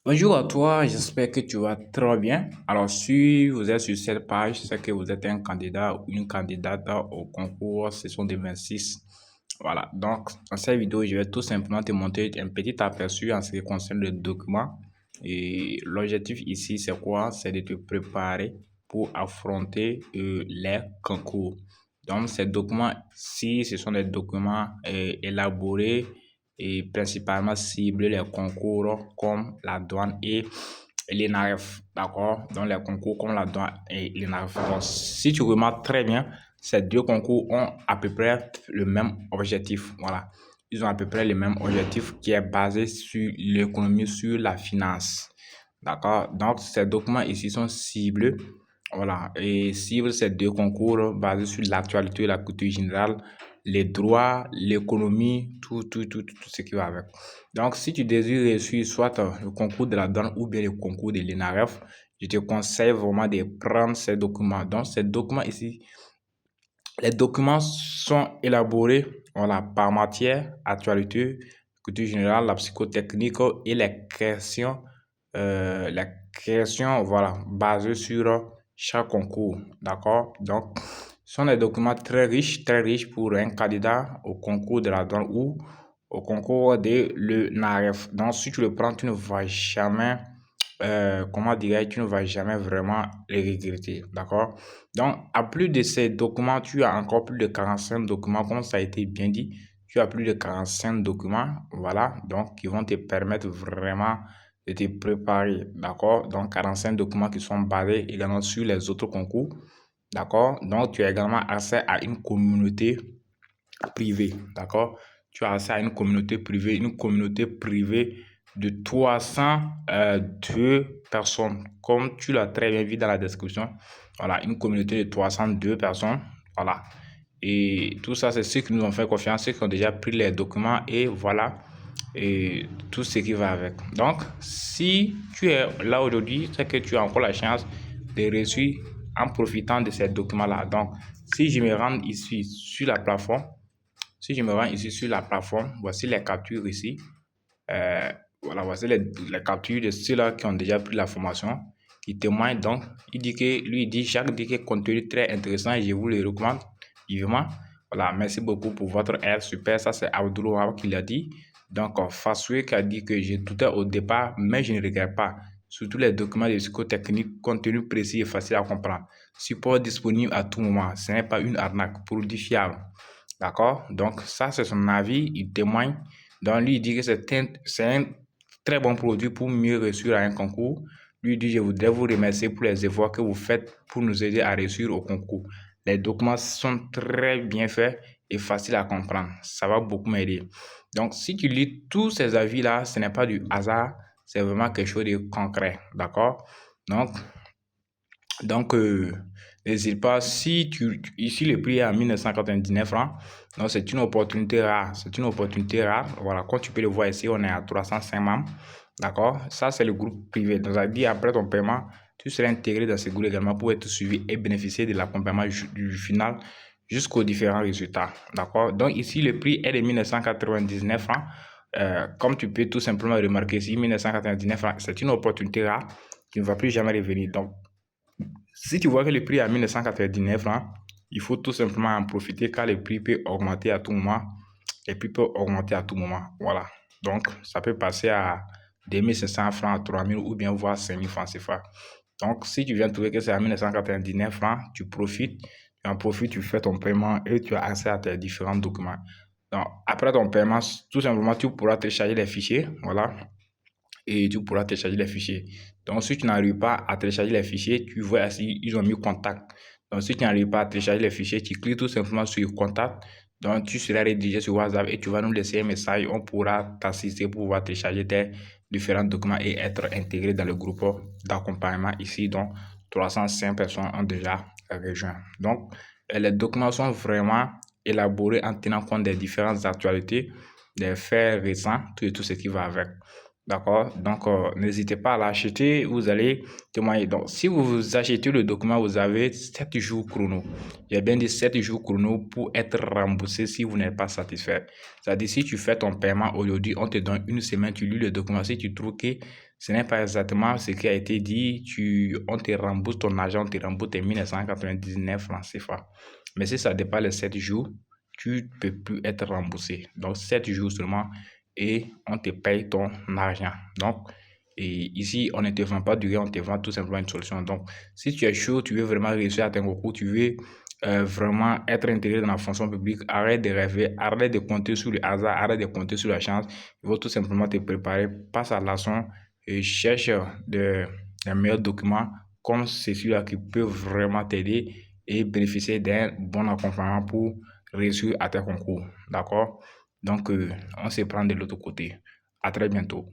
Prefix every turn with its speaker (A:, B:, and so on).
A: Bonjour à toi, j'espère que tu vas très bien. Alors, si vous êtes sur cette page, c'est que vous êtes un candidat ou une candidate au concours session 2026. Voilà, donc dans cette vidéo, je vais tout simplement te montrer un petit aperçu en ce qui concerne le document. Et l'objectif ici, c'est quoi? C'est de te préparer pour affronter les concours. Donc, ces documents-ci, ce sont des documents élaborés et principalement cibler les concours comme la douane et l'ENAREF, d'accord? Donc les concours comme la douane et l'ENAREF. Donc si tu remarques très bien, ces deux concours ont à peu près le même objectif, voilà. Ils ont à peu près le même objectif qui est basé sur l'économie, sur la finance, d'accord? Donc ces documents ici sont ciblés, voilà, et ciblent ces deux concours basés sur l'actualité, la culture générale, les droits, l'économie, tout ce qui va avec. Donc, si tu désires réussir soit le concours de la douane ou bien le concours de l'ENAREF, je te conseille vraiment de prendre ces documents. Donc, ces documents ici, les documents sont élaborés, voilà, par matière, actualité, culture générale, la psychotechnique et les questions, voilà, basées sur chaque concours, d'accord? Donc, ce sont des documents très riches pour un candidat au concours de la douane ou au concours de l'ENAREF. Donc, si tu le prends, tu ne vas jamais, comment dirais-je, tu ne vas jamais vraiment les regretter, d'accord? Donc, à plus de ces documents, tu as encore plus de 45 documents, comme ça a été bien dit. Tu as plus de 45 documents, voilà, donc qui vont te permettre vraiment de te préparer, d'accord? Donc, 45 documents qui sont basés également sur les autres concours, d'accord? Donc, tu as également accès à une communauté privée, d'accord? Tu as accès à une communauté privée de 302 personnes, comme tu l'as très bien vu dans la description. Voilà, une communauté de 302 personnes, voilà. Et tout ça, c'est ceux qui nous ont fait confiance, ceux qui ont déjà pris les documents et voilà, et tout ce qui va avec. Donc, si tu es là aujourd'hui, c'est que tu as encore la chance de réussir en profitant de ces documents-là. Donc, si je me rends ici sur la plateforme, voici les captures ici. Euh, voilà, voici les captures de ceux-là qui ont déjà pris la formation, qui témoignent donc. Il dit, Jacques dit que contenu très intéressant et je vous le recommande vivement. Voilà, merci beaucoup pour votre aide, super. Ça, c'est Abdul Wahab qui l'a dit. Donc, Fassoui qui a dit que j'ai douté au départ, mais je ne regrette pas. Surtout les documents de psychotechnique, contenu précis et facile à comprendre. Support disponible à tout moment. Ce n'est pas une arnaque, produit fiable. D'accord? Donc, ça, c'est son avis. Il témoigne. Donc, lui, il dit que c'est un très bon produit pour mieux réussir à un concours. Lui, il dit, je voudrais vous remercier pour les efforts que vous faites pour nous aider à réussir au concours. Les documents sont très bien faits et faciles à comprendre. Ça va beaucoup m'aider. Donc, si tu lis tous ces avis-là, ce n'est pas du hasard, c'est vraiment quelque chose de concret. D'accord? Donc, n'hésite pas, ici le prix est à 1999 francs, donc c'est une opportunité rare, voilà, comme tu peux le voir ici, on est à 305 membres, d'accord, ça c'est le groupe privé, donc ça veut dire après ton paiement, tu seras intégré dans ce groupe également pour être suivi et bénéficier de l'accompagnement du final jusqu'aux différents résultats, d'accord, donc ici le prix est de 1999 francs, comme tu peux tout simplement remarquer ici, 1999 francs, c'est une opportunité rare qui ne va plus jamais revenir, donc si tu vois que le prix est à 1999 francs, il faut tout simplement en profiter car le prix peut augmenter à tout moment. Et puis peut augmenter à tout moment. Voilà. Donc, ça peut passer à 2500 francs, à 3000 ou bien voire 5000 francs CFA. Donc, si tu viens de trouver que c'est à 1999 francs, tu en profites, tu fais ton paiement et tu as accès à tes différents documents. Donc, après ton paiement, tout simplement, tu pourras télécharger les fichiers. Voilà, et tu pourras télécharger les fichiers. Donc, si tu n'arrives pas à télécharger les fichiers, tu vois ici, ils ont mis contact. Donc, si tu n'arrives pas à télécharger les fichiers, tu cliques tout simplement sur contact. Donc, tu seras rédigé sur WhatsApp et tu vas nous laisser un message. On pourra t'assister pour pouvoir télécharger tes différents documents et être intégré dans le groupe d'accompagnement ici. Donc, 305 personnes ont déjà rejoint. Donc, les documents sont vraiment élaborés en tenant compte des différentes actualités, des faits récents, tout et tout ce qui va avec. D'accord? Donc, n'hésitez pas à l'acheter, vous allez témoigner. Donc, si vous achetez le document, vous avez 7 jours chrono. J'ai bien dit 7 jours chrono pour être remboursé si vous n'êtes pas satisfait. C'est-à-dire, si tu fais ton paiement aujourd'hui, on te donne une semaine, tu lis le document. Si tu trouves que ce n'est pas exactement ce qui a été dit, on te rembourse ton argent, on te rembourse tes 1999 francs CFA. Mais si ça dépasse les 7 jours, tu ne peux plus être remboursé. Donc, 7 jours seulement et on te paye ton argent. Donc, et ici, on ne te vend pas du riz, on te vend tout simplement une solution. Donc, si tu es chaud, tu veux vraiment réussir à ton concours, tu veux vraiment être intégré dans la fonction publique, arrête de rêver, arrête de compter sur le hasard, arrête de compter sur la chance. Il faut tout simplement te préparer, passe à l'action et cherche des meilleurs documents comme celui-là qui peut vraiment t'aider et bénéficier d'un bon accompagnement pour réussir à tes concours. D'accord? Donc, on se prend de l'autre côté. À très bientôt.